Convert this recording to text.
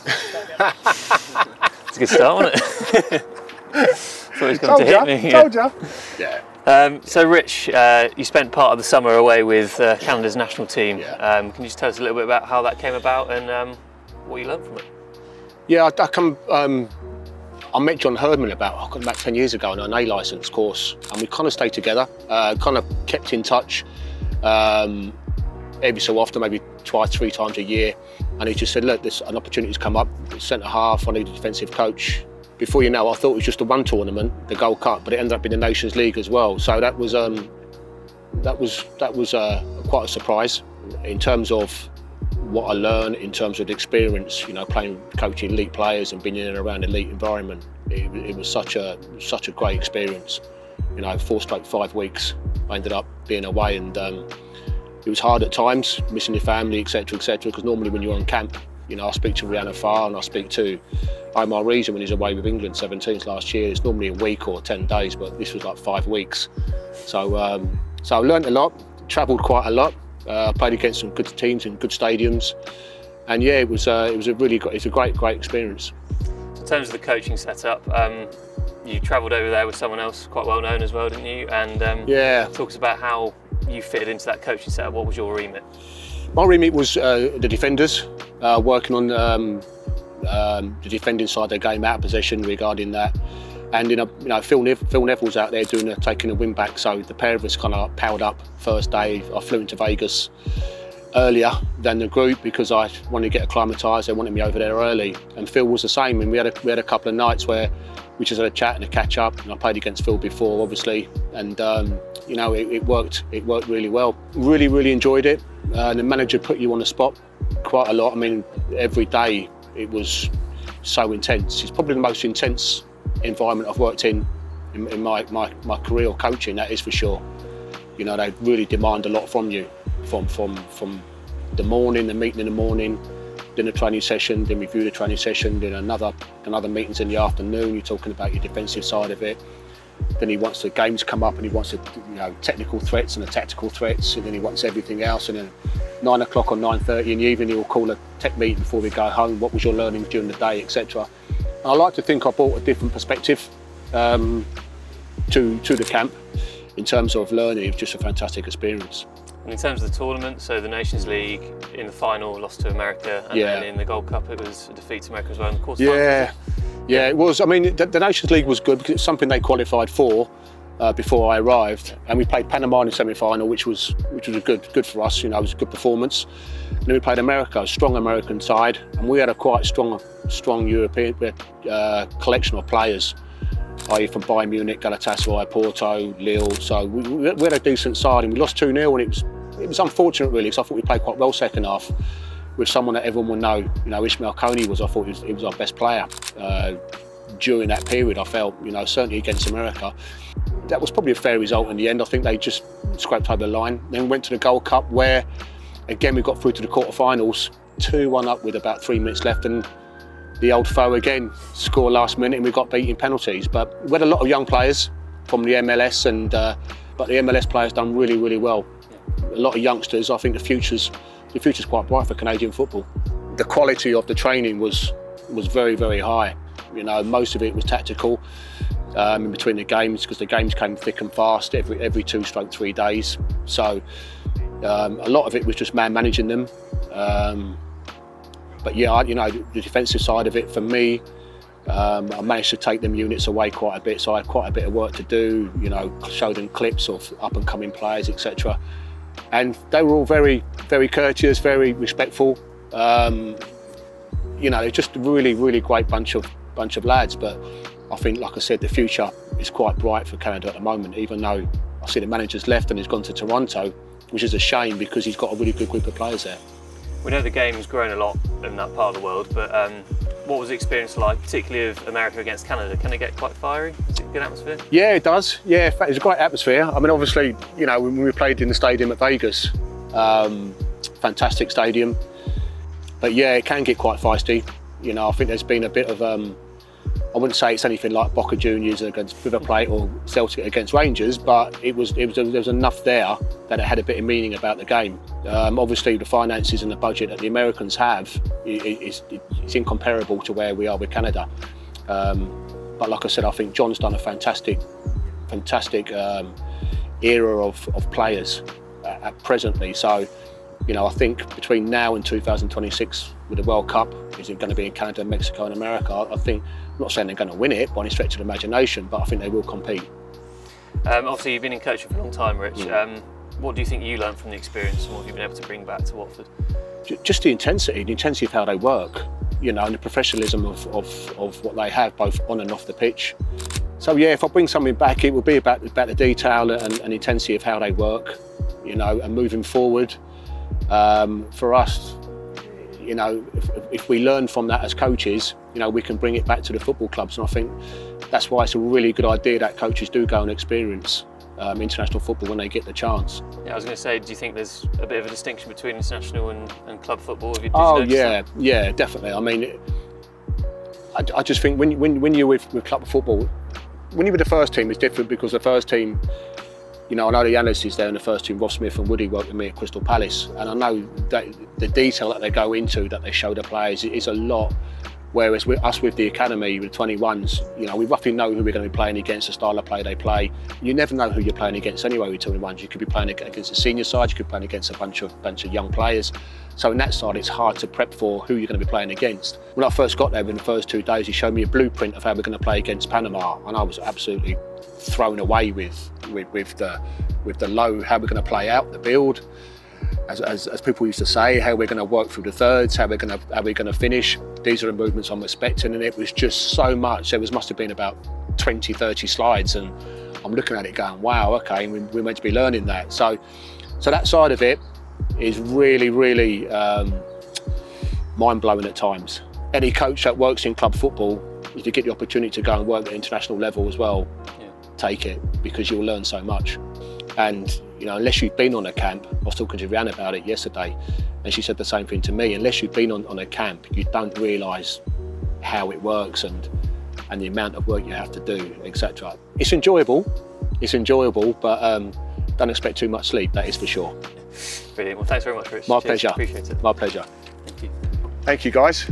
It's a good start, wasn't it? Thought he was going to hit me. Told you. Yeah. So Rich, you spent part of the summer away with Canada's national team. Yeah. Can you just tell us a little bit about how that came about and what you learned from it? Yeah, I met John Herdman about 10 years ago on an A licence course, and we kind of stayed together, kind of kept in touch every so often, maybe twice, 3 times a year. And he just said, look, there's an opportunity's come up, centre half, I need a defensive coach. Before you know, I thought it was just a one tournament, the Gold Cup, but it ended up being the Nations League as well. So that was quite a surprise in terms of what I learned, in terms of the experience, you know, coaching elite players and being in and around an elite environment. It was such a great experience. You know, 4/5 weeks, I ended up being away, and it was hard at times, missing your family, etc., etc. Because normally when you're on camp, you know, I speak to Rihanna Farr and I speak to Omar Reason when he's away with England 17s last year. It's normally a week or 10 days, but this was like 5 weeks. So I learnt a lot, travelled quite a lot, played against some good teams in good stadiums, and yeah, it was a great experience. In terms of the coaching setup, you travelled over there with someone else quite well known as well, didn't you? And yeah, talk us about how you fitted into that coaching setup. What was your remit? My remit was the defenders, working on the defending side of the game, out of possession regarding that. And you know, Phil Neville's out there taking a win back. So the pair of us kind of powered up. First day, I flew into Vegas earlier than the group because I wanted to get acclimatised. They wanted me over there early, and Phil was the same. And we had a couple of nights where we just had a chat and a catch up. And I played against Phil before, obviously, and you know, it worked. It worked really well. Really enjoyed it. The manager put you on the spot quite a lot. I mean, every day it was so intense. It's probably the most intense environment I've worked in my career of coaching, that is for sure. You know, they really demand a lot from you, from the morning, the meeting in the morning, then a training session, then review the training session, then another meetings in the afternoon. You're talking about your defensive side of it. Then he wants the games come up, and he wants the, you know, technical threats and the tactical threats, and then he wants everything else. And then 9 o'clock or 9:30 in the evening, he'll call a tech meeting before we go home. What was your learnings during the day, etc. I like to think I brought a different perspective to the camp in terms of learning. It was just a fantastic experience. And in terms of the tournament, so the Nations League in the final lost to America, and then in the Gold Cup it was a defeat to America as well in the quarterfinals. Yeah, it was. I mean, the Nations League was good because it's something they qualified for before I arrived, and we played Panama in the semi-final, which was good for us. You know, it was a good performance. And then we played America, a strong American side, and we had a quite strong European collection of players, i.e. from Bayern Munich, Galatasaray, Porto, Lille. So we had a decent side, and we lost 2-0, and it was unfortunate really, because I thought we played quite well second half with someone that everyone will know. You know, Ismaël Koné was, I thought he was our best player during that period. I felt, you know, certainly against America. That was probably a fair result in the end. I think they just scraped over the line. Then we went to the Gold Cup, where again we got through to the quarterfinals, 2-1 up with about 3 minutes left, and the old foe again scored last minute, and we got beat in penalties. But we had a lot of young players from the MLS, and but the MLS players done really well. A lot of youngsters. I think the future's quite bright for Canadian football. The quality of the training was very high. You know, most of it was tactical in between the games, because the games came thick and fast every 2/3 days. So a lot of it was just man managing them. But yeah, you know, the defensive side of it for me, I managed to take them units away quite a bit, so I had quite a bit of work to do. You know, show them clips of up and coming players, etc. And they were all very courteous, very respectful. You know, they're just a really great bunch of lads. But I think, like I said, the future is quite bright for Canada at the moment, even though I see the manager's left and he's gone to Toronto, which is a shame because he's got a really good group of players there. We know the game's grown a lot in that part of the world, but what was the experience like, particularly of America against Canada? Can it get quite fiery? Is it a good atmosphere? Yeah, it does. Yeah, in fact, it's a great atmosphere. I mean, obviously, you know, when we played in the stadium at Vegas, fantastic stadium. But yeah, it can get quite feisty. You know, I think there's been a bit of I wouldn't say it's anything like Boca Juniors against River Plate or Celtic against Rangers, but there was enough there that it had a bit of meaning about the game. Obviously, the finances and the budget that the Americans have is incomparable to where we are with Canada. But like I said, I think John's done a fantastic era of players at presently. So, you know, I think between now and 2026 with the World Cup, is it going to be in Canada, Mexico and America, I think, I'm not saying they're going to win it by any stretch of the imagination, but I think they will compete. Obviously you've been in coaching for a long time, Rich. What do you think you learned from the experience and what have you been able to bring back to Watford? Just the intensity of how they work, you know, and the professionalism of what they have, both on and off the pitch. So yeah, if I bring something back, it would be about the detail and intensity of how they work, you know, and moving forward. For us, you know, if we learn from that as coaches, you know, we can bring it back to the football clubs. And I think that's why it's a really good idea that coaches do go and experience international football when they get the chance. Yeah, I was going to say, do you think there's a bit of a distinction between international and club football? Oh yeah, yeah, definitely. I mean, I just think when you're with club football, when you're with the first team, it's different because the first team, you know, I know the analysts there in the first team, Rob Smith and Woody, worked with me at Crystal Palace, and I know that the detail that they go into, that they show the players, is a lot. Whereas with us, with the academy, with 21s, you know, we roughly know who we're going to be playing against, the style of play they play. You never know who you're playing against anyway with 21s. You could be playing against the senior side, you could be playing against a bunch of young players. So in that side, it's hard to prep for who you're going to be playing against. When I first got there, in the first 2 days, he showed me a blueprint of how we're going to play against Panama, and I was absolutely thrown away with the low, how we're going to play out the build, as people used to say, how we're going to work through the thirds, how we're going to finish. These are the movements I'm expecting, and it was just so much. There must have been about 20, 30 slides, and I'm looking at it going, wow, okay, we're meant to be learning that. So that side of it is really, really mind-blowing at times. Any coach that works in club football, if you get the opportunity to go and work at international level as well, take it, because you'll learn so much. And you know, unless you've been on a camp, I was talking to Rianne about it yesterday, and she said the same thing to me. Unless you've been on a camp, you don't realise how it works and the amount of work you have to do, etc. It's enjoyable, but don't expect too much sleep. That is for sure. Brilliant. Well, thanks very much, Rich. My pleasure. Appreciate it. My pleasure. Thank you. Thank you, guys.